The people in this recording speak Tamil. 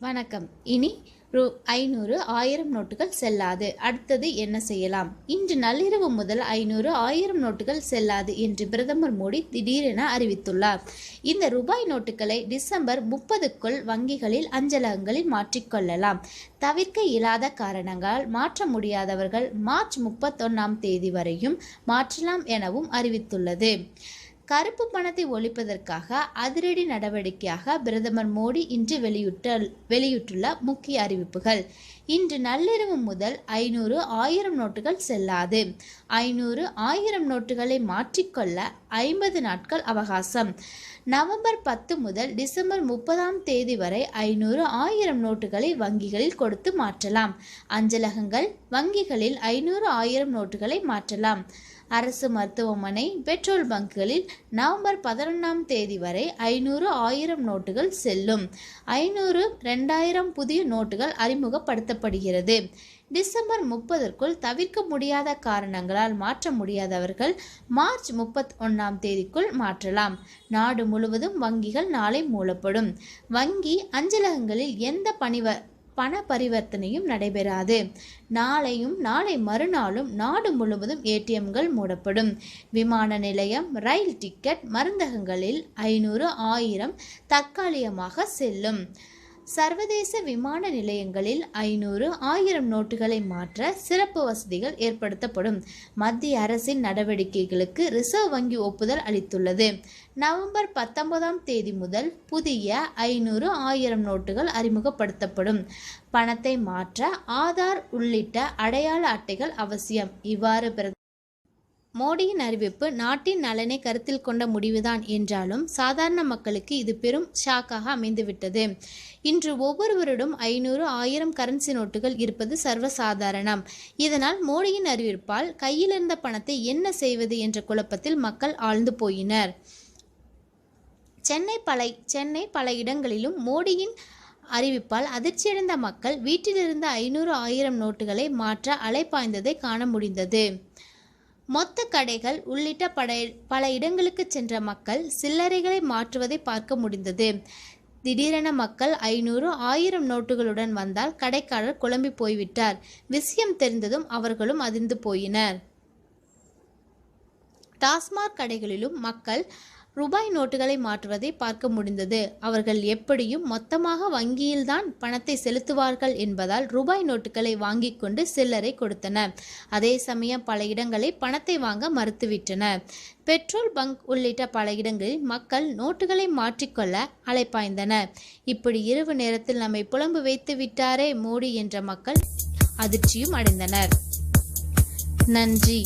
வணக்கம். இனி 500, 1000 நோட்டுகள் செல்லாது. அடுத்தது என்ன செய்யலாம்? இன்று நள்ளிரவு முதல் 500, 1000 நோட்டுகள் செல்லாது என்று பிரதமர் மோடி திடீரென அறிவித்துள்ளார். இந்த ரூபாய் நோட்டுகளை டிசம்பர் 30க்குள் வங்கிகளில், அஞ்சலகங்களில் மாற்றிக்கொள்ளலாம். தவிர்க்க இயலாத காரணங்களால் மாற்ற முடியாதவர்கள் மார்ச் 31ஆம் தேதி வரையும் மாற்றலாம் எனவும் அறிவித்துள்ளது. கருப்பு பணத்தை ஒழிப்பதற்காக அதிரடி நடவடிக்கையாக பிரதமர் மோடி இன்று வெளியிட்டுள்ள முக்கிய அறிவிப்புகள். இன்று நள்ளிரவு முதல் 500, 1000 நோட்டுகள் செல்லாது. 500, 1000 நோட்டுகளை மாற்றிக்கொள்ள 50 நாட்கள் அவகாசம். நவம்பர் 10 முதல் டிசம்பர் 30ஆம் தேதி வரை 500, 1000 நோட்டுகளை வங்கிகளில் கொடுத்து மாற்றலாம். அஞ்சலகங்கள், வங்கிகளில் 500, 1000 நோட்டுகளை மாற்றலாம். அரசு மருத்துவமனை, பெட்ரோல் பங்குகளில் நவம்பர் 11ஆம் தேதி வரை 500, 1000 நோட்டுகள் செல்லும். 500, 2000 புதிய நோட்டுகள் அறிமுகப்படுத்தப்படுகிறது. டிசம்பர் 30க்குள் தவிர்க்க முடியாத காரணங்களால் மாற்ற முடியாதவர்கள் மார்ச் 31ஆம் தேதிக்குள் மாற்றலாம். நாடு முழுவதும் வங்கிகள் நாளை மூடப்படும். வங்கி, அஞ்சலகங்களில் எந்த பண பரிவர்த்தனையும் நடைபெறாது. நாளையும் நாளை மறுநாளும் நாடு முழுவதும் ஏடிஎம்கள் மூடப்படும். விமான நிலையம், ரயில் டிக்கெட், மருந்தகங்களில் 500, 1000 தற்காலிகமாக செல்லும். சர்வதேச விமான நிலையங்களில் 500, 1000 நோட்டுகளை மாற்ற சிறப்பு வசதிகள் ஏற்படுத்தப்படும். மத்திய அரசின் நடவடிக்கைகளுக்கு ரிசர்வ் வங்கி ஒப்புதல் அளித்துள்ளது. நவம்பர் 19ஆம் தேதி முதல் புதிய 500, 1000 நோட்டுகள் அறிமுகப்படுத்தப்படும். பணத்தை மாற்ற ஆதார் உள்ளிட்ட அடையாள அட்டைகள் அவசியம். இவ்வாறு மோடியின் அறிவிப்பு நாட்டின் நலனை கருத்தில் கொண்ட முடிவுதான் என்றாலும் சாதாரண மக்களுக்கு இது பெரும் ஷாக்காக அமைந்துவிட்டது. இன்று ஒவ்வொருவரிடம் 500, 1000 கரன்சி நோட்டுகள் இருப்பது சர்வசாதாரணம். இதனால் மோடியின் அறிவிப்பால் கையில் இருந்த பணத்தை என்ன செய்வது என்ற குழப்பத்தில் மக்கள் ஆழ்ந்து போயினர். சென்னை பல இடங்களிலும் மோடியின் அறிவிப்பால் அதிர்ச்சியடைந்த மக்கள் வீட்டிலிருந்த 500, 1000 நோட்டுகளை மாற்ற அலைபாய்ந்ததை காண முடிந்தது. மொத்த கடைகள் உள்ளிட்ட பல இடங்களுக்கு சென்ற மக்கள் சில்லறைகளை மாற்றுவதை பார்க்க முடிந்தது. திடீரென மக்கள் 500, 1000 நோட்டுகளுடன் வந்தால் கடைக்காரர் குழம்பி போய்விட்டார். விஷயம் தெரிந்ததும் அவர்களும் அதிர்ந்து போயினர். டாஸ்மாக் கடைகளிலும் மக்கள் ரூபாய் நோட்டுகளை மாற்றுவதை பார்க்க முடிந்தது. அவர்கள் எப்படியும் மொத்தமாக வங்கியில்தான் பணத்தை செலுத்துவார்கள் என்பதால் ரூபாய் நோட்டுகளை வாங்கி கொண்டு சில்லறை கொடுத்தனர். அதே சமயம் பல இடங்களில் பணத்தை வாங்க மறுத்துவிட்டனர். பெட்ரோல் பங்க் உள்ளிட்ட பல இடங்களில் மக்கள் நோட்டுகளை மாற்றிக்கொள்ள அலைபாய்ந்தனர். இப்படி இரவு நேரத்தில் நம்மை புலம்பு வைத்து விட்டாரே மோடி என்ற மக்கள் அதிர்ச்சியும் அடைந்தனர். நன்றி.